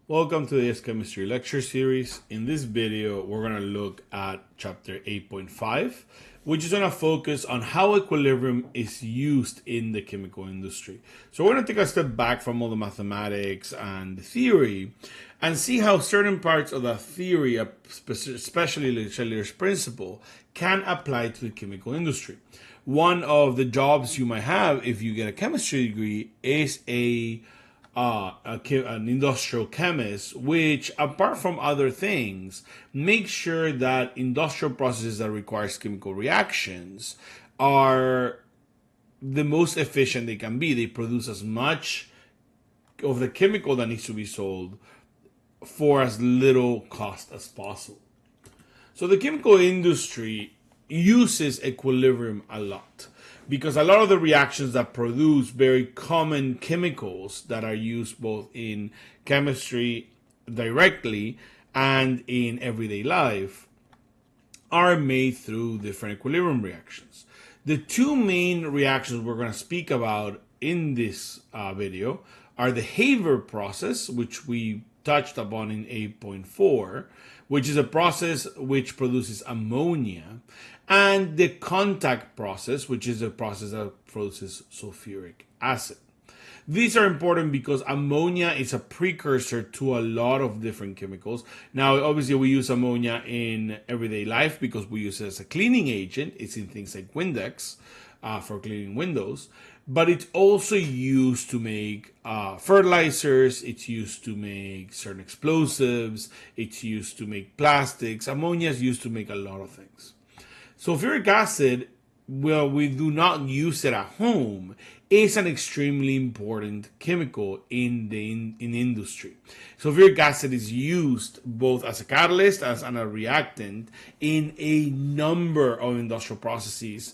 Welcome to this chemistry lecture series. In this video, we're going to look at chapter 8.5, which is going to focus on how equilibrium is used in the chemical industry. So we're going to take a step back from all the mathematics and the theory and see how certain parts of the theory, especially the Chatellier's principle, can apply to the chemical industry. One of the jobs you might have if you get a chemistry degree is an industrial chemist, which, apart from other things, makes sure that industrial processes that requires chemical reactions are the most efficient they can be. They produce as much of the chemical that needs to be sold for as little cost as possible. So the chemical industry uses equilibrium a lot, because a lot of the reactions that produce very common chemicals that are used both in chemistry directly and in everyday life are made through different equilibrium reactions. The two main reactions we're going to speak about in this video are the Haber process, which we touched upon in 8.4, which is a process which produces ammonia, and the contact process, which is a process that produces sulfuric acid. These are important because ammonia is a precursor to a lot of different chemicals. Now, obviously, we use ammonia in everyday life because we use it as a cleaning agent. It's in things like Windex for cleaning windows. But it's also used to make fertilizers. It's used to make certain explosives. It's used to make plastics. Ammonia is used to make a lot of things. Sulfuric acid, well, we do not use it at home, is an extremely important chemical in industry. Sulfuric acid is used both as a catalyst and a reactant in a number of industrial processes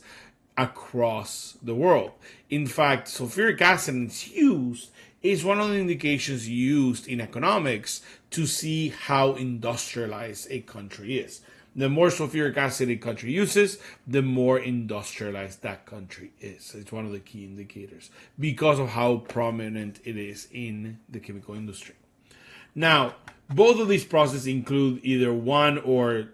across the world. In fact, sulfuric acid and its use is one of the indications used in economics to see how industrialized a country is. The more sulfuric acid a country uses, the more industrialized that country is. It's one of the key indicators because of how prominent it is in the chemical industry. Now, both of these processes include either one or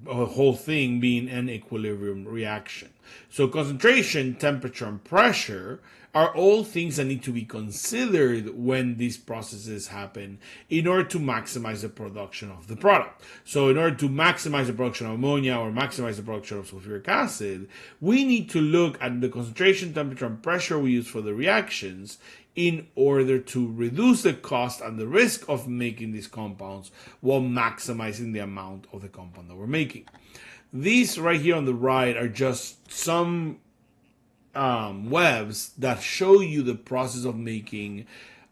a whole thing being an equilibrium reaction. So concentration, temperature, and pressure are all things that need to be considered when these processes happen in order to maximize the production of the product. So in order to maximize the production of ammonia or maximize the production of sulfuric acid, we need to look at the concentration, temperature, and pressure we use for the reactions in order to reduce the cost and the risk of making these compounds while maximizing the amount of the compound that we're making. These right here on the right are just some webs that show you the process of making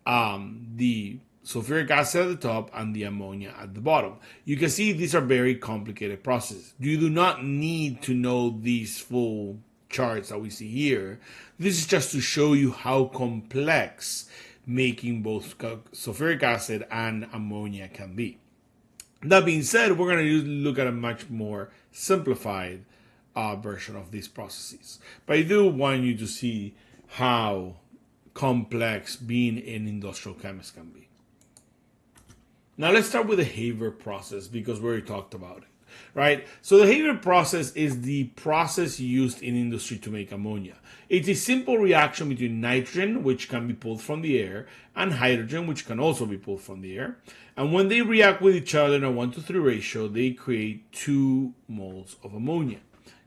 the sulfuric acid at the top and the ammonia at the bottom. You can see these are very complicated processes. You do not need to know these full charts that we see here. This is just to show you how complex making both sulfuric acid and ammonia can be. That being said, we're going to look at a much more simplified version of these processes. But I do want you to see how complex being an industrial chemist can be. Now let's start with the Haber process because we already talked about it. Right? So the Haber process is the process used in industry to make ammonia. It's a simple reaction between nitrogen, which can be pulled from the air, and hydrogen, which can also be pulled from the air. And when they react with each other in a 1-to-3 ratio, they create 2 moles of ammonia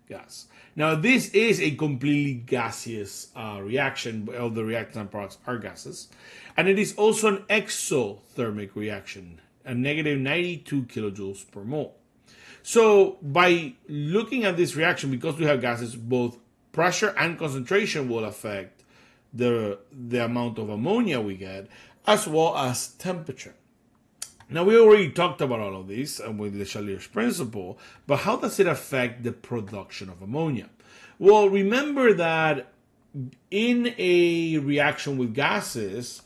gas. Now, this is a completely gaseous reaction. All the reactants and products are gases. And it is also an exothermic reaction, a negative 92 kilojoules per mole. So by looking at this reaction, because we have gases, both pressure and concentration will affect the amount of ammonia we get, as well as temperature. Now, we already talked about all of this with the Chatellier's principle, but how does it affect the production of ammonia? Well, remember that in a reaction with gases,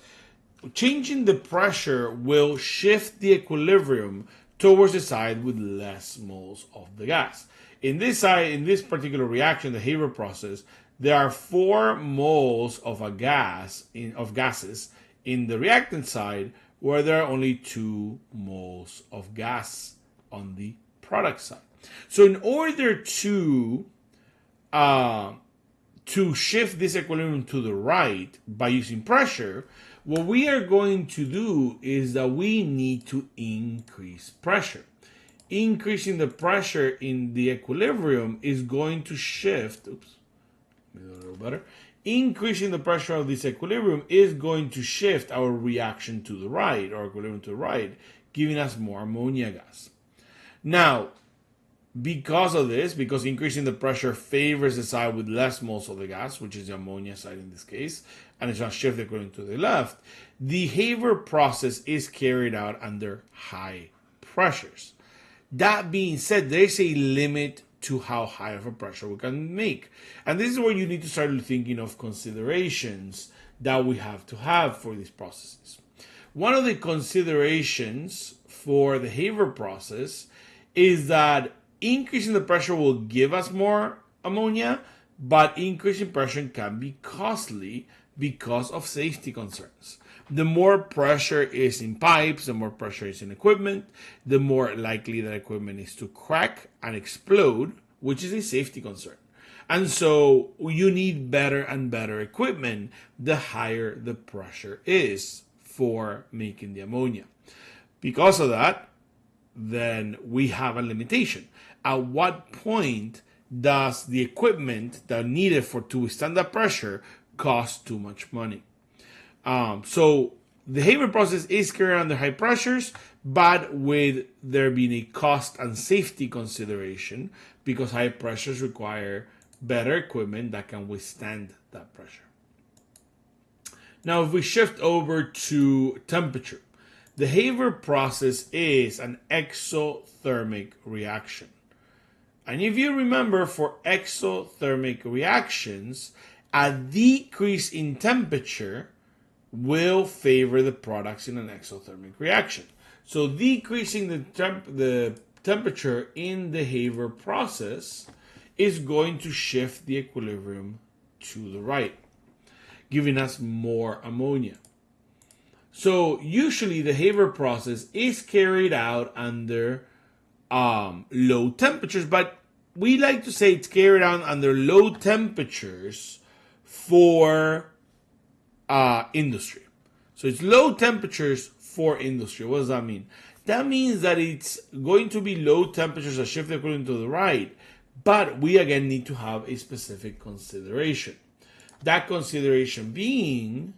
changing the pressure will shift the equilibrium towards the side with less moles of the gas. In this particular reaction, the Haber process, there are 4 moles of gases in the reactant side where there are only 2 moles of gas on the product side. So in order to shift this equilibrium to the right by using pressure, what we are going to do is that we need to increase pressure. Increasing the pressure in the equilibrium is going to shift, maybe a little better. Increasing the pressure of this equilibrium is going to shift our reaction to the right, or equilibrium to the right, giving us more ammonia gas. Now, because of this, because increasing the pressure favors the side with less moles of the gas, which is the ammonia side in this case, and it's going to shift the equilibrium to the left, the Haber process is carried out under high pressures. That being said, there's a limit to how high of a pressure we can make. And this is where you need to start thinking of considerations that we have to have for these processes. One of the considerations for the Haber process is that increasing the pressure will give us more ammonia, but increasing pressure can be costly because of safety concerns. The more pressure is in pipes, the more pressure is in equipment, the more likely that equipment is to crack and explode, which is a safety concern. And so you need better and better equipment the higher the pressure is for making the ammonia. Because of that, then we have a limitation. At what point does the equipment that needed to withstand that pressure cost too much money? So the Haber process is carried under high pressures, but with there being a cost and safety consideration, because high pressures require better equipment that can withstand that pressure. Now, if we shift over to temperature, the Haber process is an exothermic reaction. And if you remember, for exothermic reactions, a decrease in temperature will favor the products in an exothermic reaction. So decreasing the temperature in the Haber process is going to shift the equilibrium to the right, giving us more ammonia. So usually the Haber process is carried out under low temperatures, but we like to say it's carried out under low temperatures for industry. So it's low temperatures for industry. What does that mean? That means that it's going to be low temperatures that shift the equilibrium to the right, but we again need to have a specific consideration. That consideration being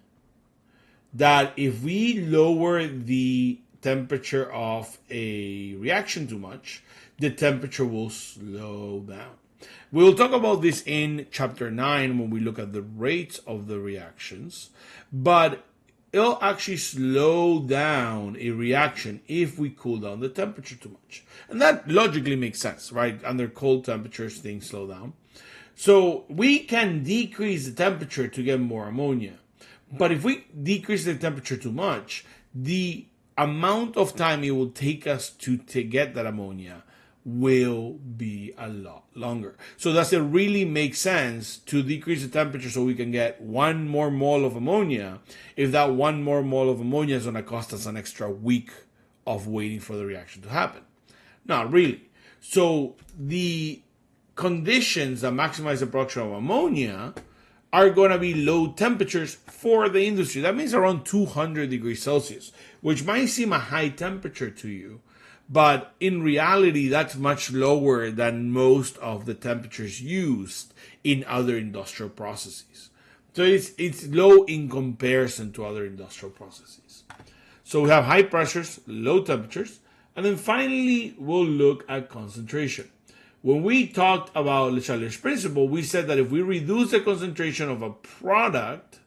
that if we lower the temperature of a reaction too much, the temperature will slow down. We'll talk about this in chapter 9 when we look at the rates of the reactions, but it'll actually slow down a reaction if we cool down the temperature too much. And that logically makes sense, right? Under cold temperatures, things slow down. So we can decrease the temperature to get more ammonia. But if we decrease the temperature too much, the amount of time it will take us to get that ammonia will be a lot longer. So does it really make sense to decrease the temperature so we can get 1 more mole of ammonia if that 1 more mole of ammonia is going to cost us an extra week of waiting for the reaction to happen? Not really. So the conditions that maximize the production of ammonia are going to be low temperatures for the industry. That means around 200 degrees Celsius, which might seem a high temperature to you, but in reality, that's much lower than most of the temperatures used in other industrial processes. So it's low in comparison to other industrial processes. So we have high pressures, low temperatures, and then finally, we'll look at concentration. When we talked about Le Chatelier's principle, we said that if we reduce the concentration of a product,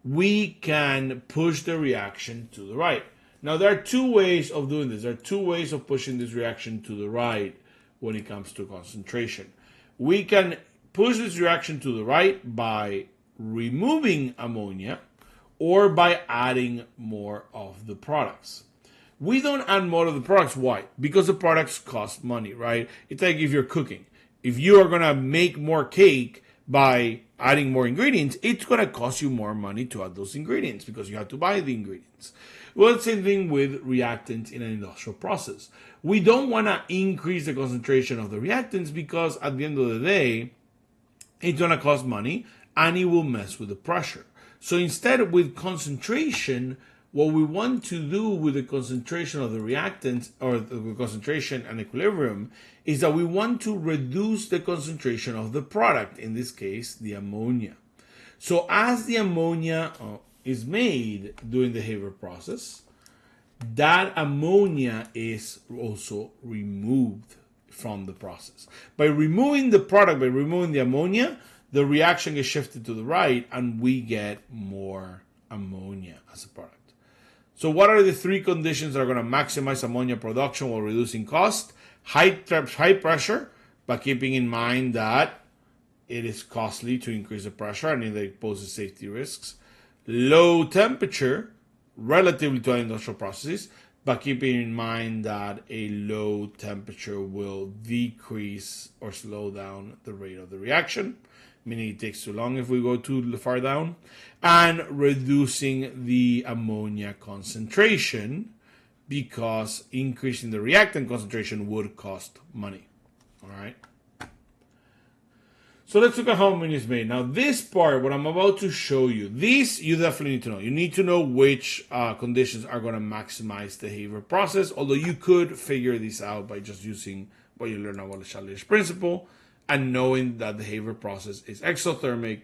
we can push the reaction to the right. Now, there are 2 ways of doing this. There are 2 ways of pushing this reaction to the right when it comes to concentration. We can push this reaction to the right by removing ammonia or by adding more of the products. We don't add more of the products. Why? Because the products cost money, right? It's like if you're cooking. If you are going to make more cake, by adding more ingredients, it's going to cost you more money to add those ingredients because you have to buy the ingredients. Well, the same thing with reactants in an industrial process. We don't want to increase the concentration of the reactants because at the end of the day, it's going to cost money and it will mess with the pressure. So instead, with concentration, what we want to do with the concentration of the reactants, or the concentration and equilibrium, is that we want to reduce the concentration of the product, in this case, the ammonia. So as the ammonia is made during the Haber process, that ammonia is also removed from the process. By removing the product, by removing the ammonia, the reaction is shifted to the right and we get more ammonia as a product. So what are the three conditions that are going to maximize ammonia production while reducing cost? High pressure, by keeping in mind that it is costly to increase the pressure and it poses safety risks. Low temperature, relatively to industrial processes, by keeping in mind that a low temperature will decrease or slow down the rate of the reaction, meaning it takes too long if we go too far down, and reducing the ammonia concentration because increasing the reactant concentration would cost money. All right. So let's look at how ammonia is made. Now this part, what I'm about to show you, this you definitely need to know. You need to know which conditions are going to maximize the Haber process, although you could figure this out by just using what you learn about the Chatelier principle and knowing that the Haber process is exothermic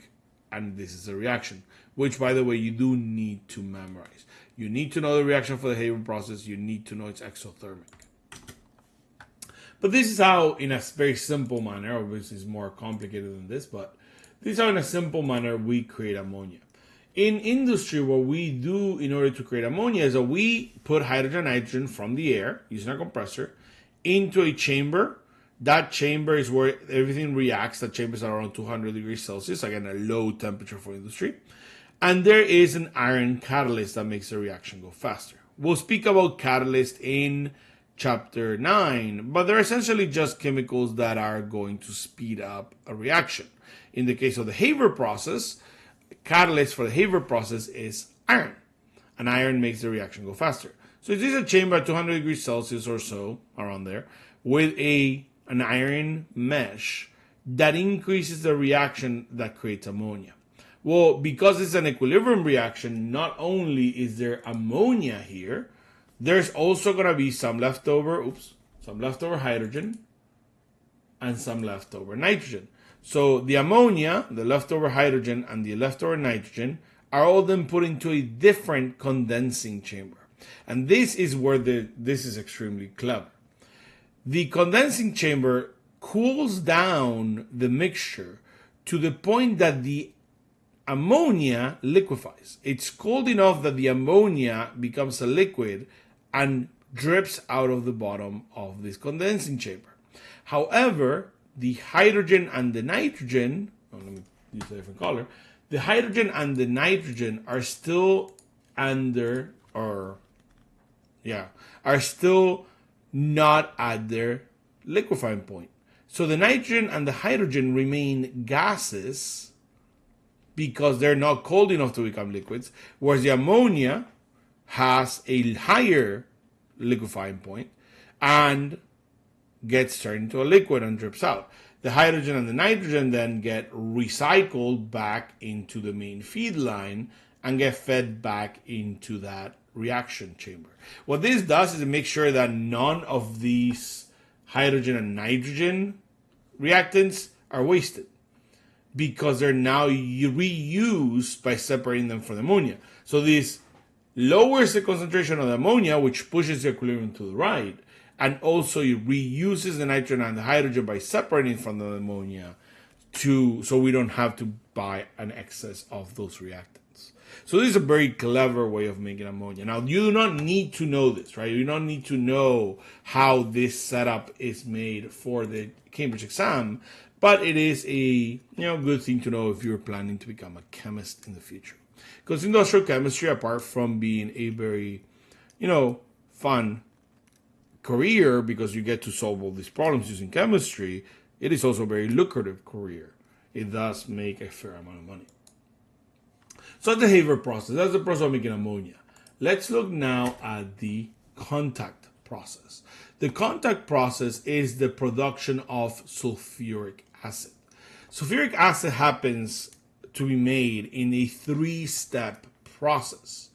and this is a reaction, which by the way, you do need to memorize. You need to know the reaction for the Haber process. You need to know it's exothermic. But this is how, in a very simple manner, obviously it's more complicated than this, but this is how in a simple manner we create ammonia. In industry, what we do in order to create ammonia is that we put hydrogen and nitrogen from the air, using a compressor, into a chamber. That chamber is where everything reacts. That chamber is around 200 degrees Celsius, again, a low temperature for industry. And there is an iron catalyst that makes the reaction go faster. We'll speak about catalyst in chapter 9, but they're essentially just chemicals that are going to speed up a reaction. In the case of the Haber process, catalyst for the Haber process is iron, and iron makes the reaction go faster. So this is a chamber at 200 degrees Celsius or so, around there, with an iron mesh that increases the reaction that creates ammonia. Well, because it's an equilibrium reaction, not only is there ammonia here, there's also going to be some leftover hydrogen and some leftover nitrogen. So the ammonia, the leftover hydrogen, and the leftover nitrogen are all then put into a different condensing chamber. And this is where this is extremely clever. The condensing chamber cools down the mixture to the point that the ammonia liquefies. It's cold enough that the ammonia becomes a liquid and drips out of the bottom of this condensing chamber. However, the hydrogen and the nitrogen, let me use a different color, the hydrogen and the nitrogen are still not at their liquefying point. So the nitrogen and the hydrogen remain gases because they're not cold enough to become liquids, whereas the ammonia has a higher liquefying point and gets turned into a liquid and drips out. The hydrogen and the nitrogen then get recycled back into the main feed line and get fed back into that reaction chamber. What this does is it makes sure that none of these hydrogen and nitrogen reactants are wasted because they're now reused by separating them from the ammonia. So this lowers the concentration of the ammonia, which pushes the equilibrium to the right, and also it reuses the nitrogen and the hydrogen by separating from the ammonia so we don't have to buy an excess of those reactants. So this is a very clever way of making ammonia. Now, you do not need to know this, right? You don't need to know how this setup is made for the Cambridge exam, but it is a good thing to know if you're planning to become a chemist in the future. Because industrial chemistry, apart from being a very, fun career because you get to solve all these problems using chemistry, it is also a very lucrative career. it does make a fair amount of money. So that's the Haber process. That's the process of making ammonia. Let's look now at the contact process. The contact process is the production of sulfuric acid. Sulfuric acid happens to be made in a 3-step process.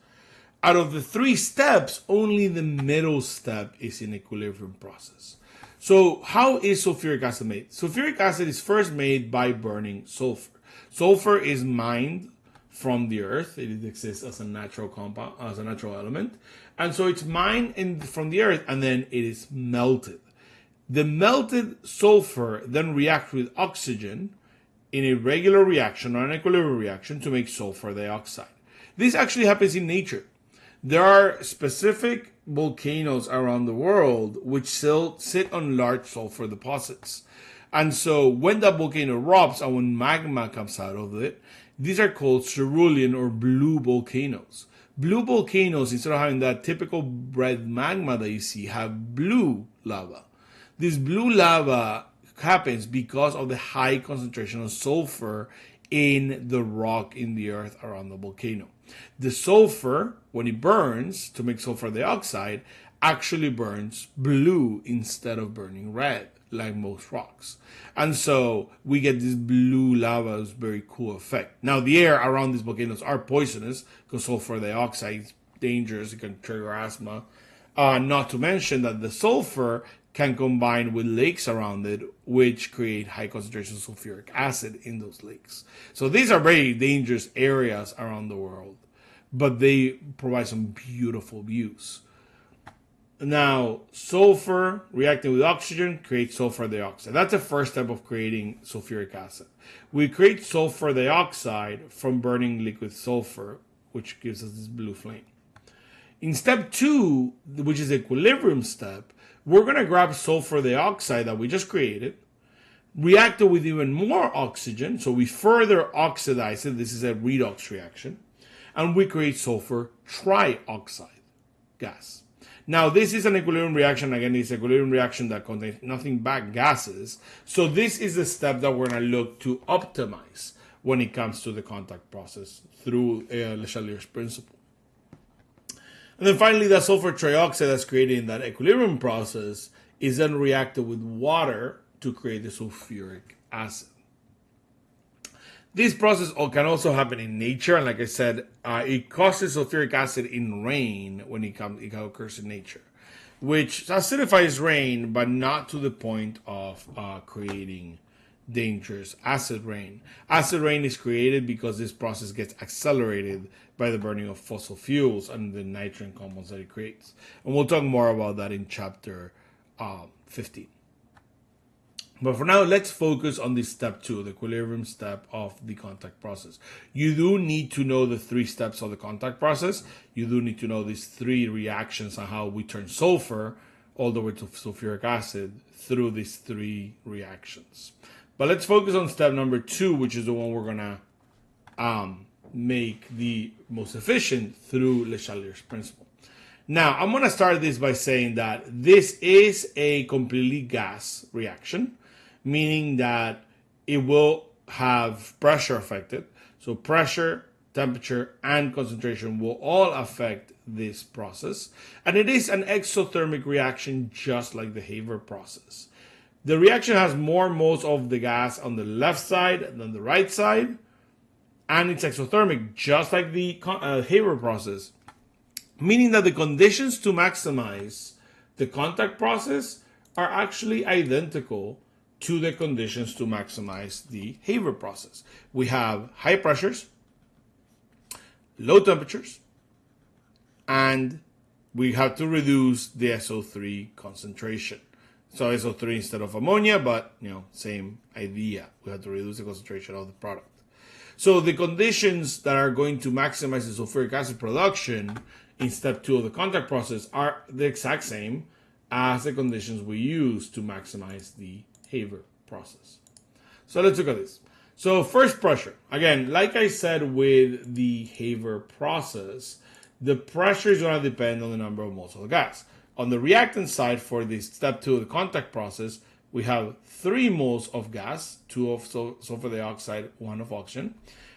Out of the 3 steps, only the middle step is an equilibrium process. So how is sulfuric acid made? Sulfuric acid is first made by burning sulfur. Sulfur is mined from the earth. It exists as a natural compound, as a natural element. And so it's mined from the earth and then it is melted. The melted sulfur then reacts with oxygen in a regular reaction or an equilibrium reaction to make sulfur dioxide. This actually happens in nature. There are specific volcanoes around the world which still sit on large sulfur deposits. And so when that volcano erupts and when magma comes out of it, these are called cerulean or blue volcanoes. Blue volcanoes, instead of having that typical red magma that you see, have blue lava. This blue lava happens because of the high concentration of sulfur in the rock in the earth around the volcano. The sulfur, when it burns to make sulfur dioxide, actually burns blue instead of burning red, like most rocks. And so we get this blue lava, very cool effect. Now, the air around these volcanoes are poisonous because sulfur dioxide is dangerous. It can trigger asthma. Not to mention that the sulfur can combine with lakes around it, which create high concentrations of sulfuric acid in those lakes. So these are very dangerous areas around the world, but they provide some beautiful views. Now, sulfur reacting with oxygen creates sulfur dioxide. That's the first step of creating sulfuric acid. We create sulfur dioxide from burning liquid sulfur, which gives us this blue flame. In step 2, which is the equilibrium step, we're going to grab sulfur dioxide that we just created, react it with even more oxygen, so we further oxidize it. This is a redox reaction. And we create sulfur trioxide gas. Now, this is an equilibrium reaction. Again, it's an equilibrium reaction that contains nothing but gases. So this is the step that we're going to look to optimize when it comes to the contact process through Le Chatelier's principle. And then finally, the sulfur trioxide that's created in that equilibrium process is then reacted with water to create the sulfuric acid. This process can also happen in nature, and like I said, it causes sulfuric acid in rain when it occurs in nature, which acidifies rain, but not to the point of creating dangerous acid rain. Acid rain is created because this process gets accelerated by the burning of fossil fuels and the nitrogen compounds that it creates. And we'll talk more about that in chapter 15. But for now, let's focus on this step 2, the equilibrium step of the contact process. You do need to know the 3 steps of the contact process. You do need to know these 3 reactions and how we turn sulfur all the way to sulfuric acid through these 3 reactions. But let's focus on step number 2, which is the one we're going to make the most efficient through Le Chatelier's principle. Now, I'm going to start this by saying that this is a completely gas reaction, meaning that it will have pressure affected. So pressure, temperature, and concentration will all affect this process. And it is an exothermic reaction just like the Haber process. The reaction has more moles of the gas on the left side than the right side. And it's exothermic just like the Haber process. Meaning that the conditions to maximize the contact process are actually identical to the conditions to maximize the Haber process. We have high pressures, low temperatures, and we have to reduce the SO3 concentration. So SO3 instead of ammonia, but same idea. We have to reduce the concentration of the product. So the conditions that are going to maximize the sulfuric acid production in step 2 of the contact process are the exact same as the conditions we use to maximize the Haber process. So let's look at this. So first, pressure. Again, like I said with the Haber process, the pressure is going to depend on the number of moles of the gas. On the reactant side for this step 2 of the contact process, we have 3 moles of gas, 2 of sulfur dioxide, 1 of oxygen.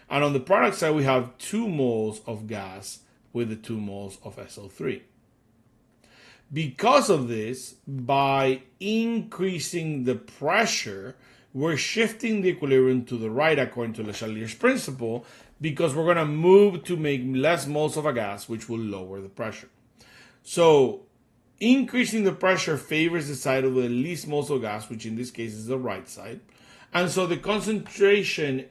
And on the product side, we have 2 moles of gas with the 2 moles of SO3. Because of this, by increasing the pressure, we're shifting the equilibrium to the right according to Le Chatelier's principle, because we're going to move to make less moles of a gas, which will lower the pressure. So increasing the pressure favors the side of the least moles of gas, which in this case is the right side. And so the concentration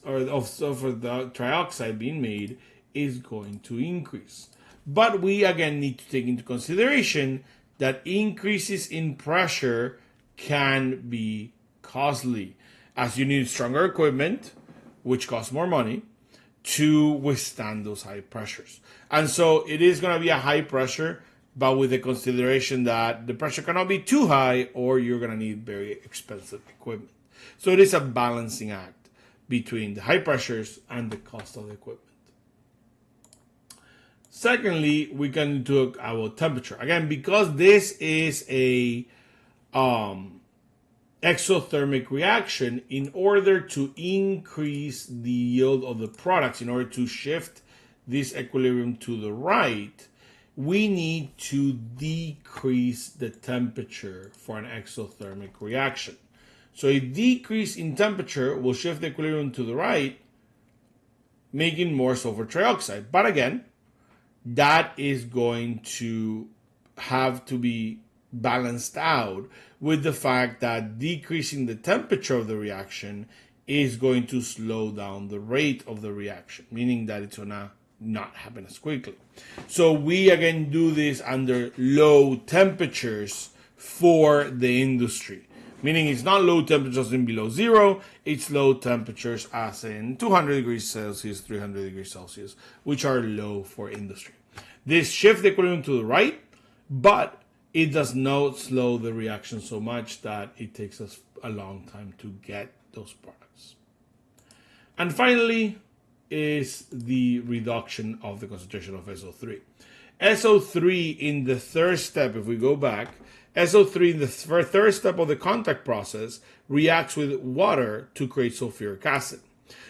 of sulfur trioxide being made is going to increase. But we again need to take into consideration that increases in pressure can be costly, as you need stronger equipment, which costs more money, to withstand those high pressures. And so it is going to be a high pressure, but with the consideration that the pressure cannot be too high or you're going to need very expensive equipment. So it is a balancing act between the high pressures and the cost of the equipment. Secondly, we can do our temperature. Again, because this is a exothermic reaction, in order to increase the yield of the products, in order to shift this equilibrium to the right, we need to decrease the temperature for an exothermic reaction. So a decrease in temperature will shift the equilibrium to the right, making more sulfur trioxide. But again, that is going to have to be balanced out with the fact that decreasing the temperature of the reaction is going to slow down the rate of the reaction, meaning that it's going to not happen as quickly. So we again do this under low temperatures for the industry, meaning it's not low temperatures in below zero, it's low temperatures as in 200 degrees Celsius, 300 degrees Celsius, which are low for industry. This shifts the equilibrium to the right, but it does not slow the reaction so much that it takes us a long time to get those products. And finally is the reduction of the concentration of SO3. SO3 in the third step, if we go back, SO3 in the third step of the contact process reacts with water to create sulfuric acid.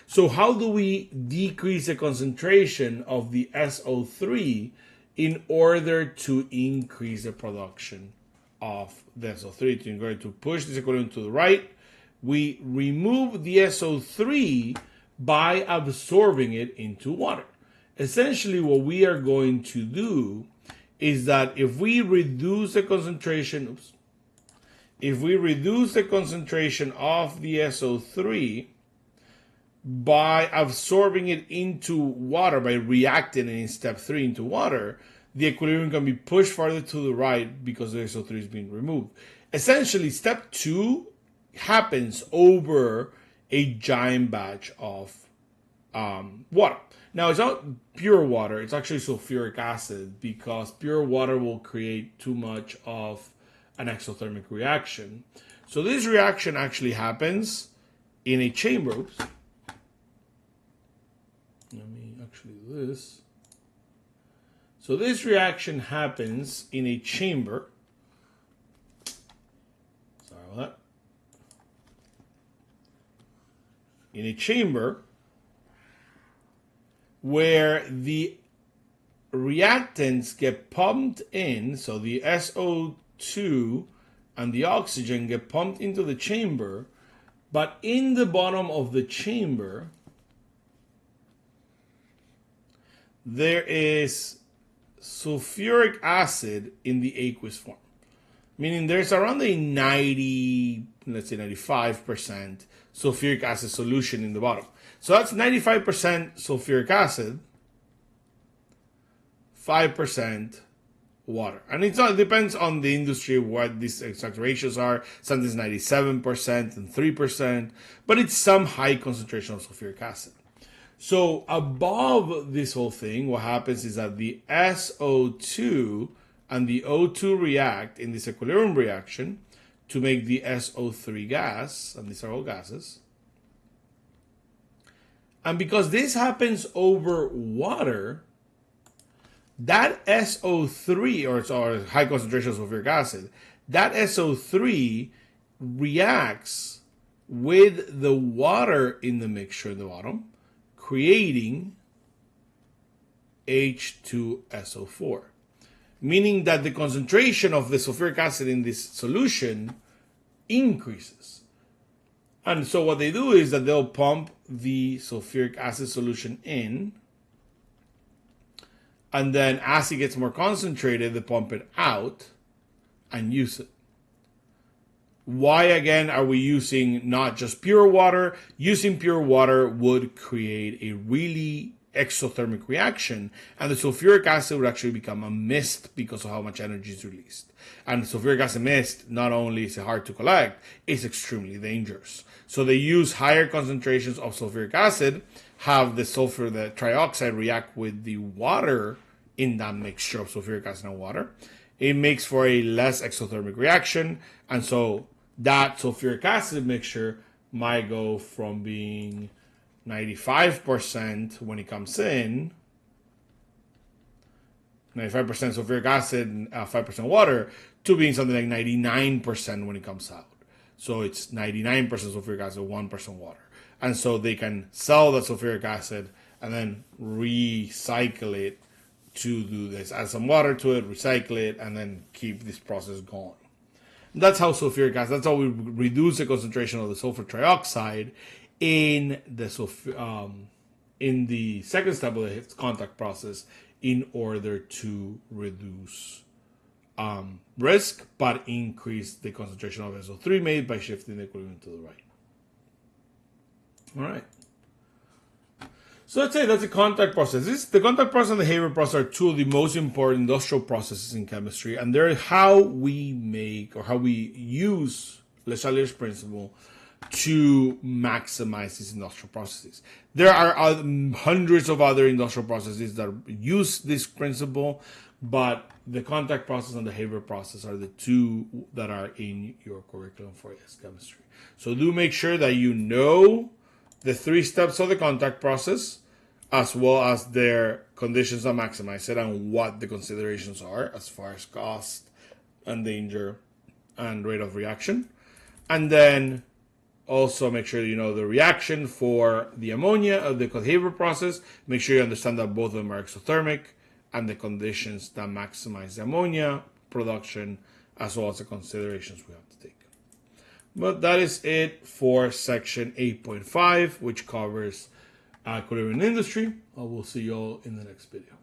So how do we decrease the concentration of the SO3 in order to increase the production of the SO3? In order to push this equilibrium to the right, we remove the SO3 by absorbing it into water. Essentially, what we are going to do is that if we reduce the concentration, of the SO3 by absorbing it into water, by reacting in step 3 into water, the equilibrium can be pushed farther to the right because the SO3 is being removed. Essentially, step 2 happens over a giant batch of water. Now, it's not pure water, it's actually sulfuric acid, because pure water will create too much of an exothermic reaction. So this reaction actually happens in a chamber. Oops. Let me actually do this. So this reaction happens in a chamber. Sorry about that. In a chamber where the reactants get pumped in, so the SO2 and the oxygen get pumped into the chamber, but in the bottom of the chamber, there is sulfuric acid in the aqueous form, meaning there's around a 95% sulfuric acid solution in the bottom. So that's 95% sulfuric acid, 5% water. And it depends on the industry what these exact ratios are. Some is 97% and 3%, but it's some high concentration of sulfuric acid. So above this whole thing, what happens is that the SO2 and the O2 react in this equilibrium reaction to make the SO3 gas, and these are all gases. And because this happens over water, that SO3, or high concentration of sulfuric acid, that SO3 reacts with the water in the mixture at the bottom, creating H2SO4, meaning that the concentration of the sulfuric acid in this solution increases. And so what they do is that they'll pump the sulfuric acid solution in, and then as it gets more concentrated, they pump it out and use it. Why, again, are we using not just pure water? Using pure water would create a really exothermic reaction, and the sulfuric acid would actually become a mist because of how much energy is released. And sulfuric acid mist, not only is it hard to collect, it's extremely dangerous. So they use higher concentrations of sulfuric acid, have the sulfur, the trioxide, react with the water in that mixture of sulfuric acid and water. It makes for a less exothermic reaction, and so that sulfuric acid mixture might go from being 95% when it comes in, 95% sulfuric acid and 5% water, to being something like 99% when it comes out. So it's 99% sulfuric acid, 1% water. And so they can sell the sulfuric acid and then recycle it to do this. Add some water to it, recycle it, and then keep this process going. That's how sulfuric acid, that's how we reduce the concentration of the sulfur trioxide in the second step of the contact process in order to reduce risk, but increase the concentration of SO3 made by shifting the equilibrium to the right. All right. So let's say that's the contact process. The contact process and the Haber process are two of the most important industrial processes in chemistry, and they're how we make or how we use Le Chatelier's principle to maximize these industrial processes. There are hundreds of other industrial processes that use this principle, but the contact process and the Haber process are the two that are in your curriculum for chemistry. So do make sure that you know the 3 steps of the contact process, as well as their conditions that maximize it and what the considerations are as far as cost and danger and rate of reaction. And then also make sure you know the reaction for the ammonia of the Haber process. Make sure you understand that both of them are exothermic and the conditions that maximize the ammonia production, as well as the considerations we have to take. But that is it for section 8.5, which covers equilibrium in industry. I will see you all in the next video.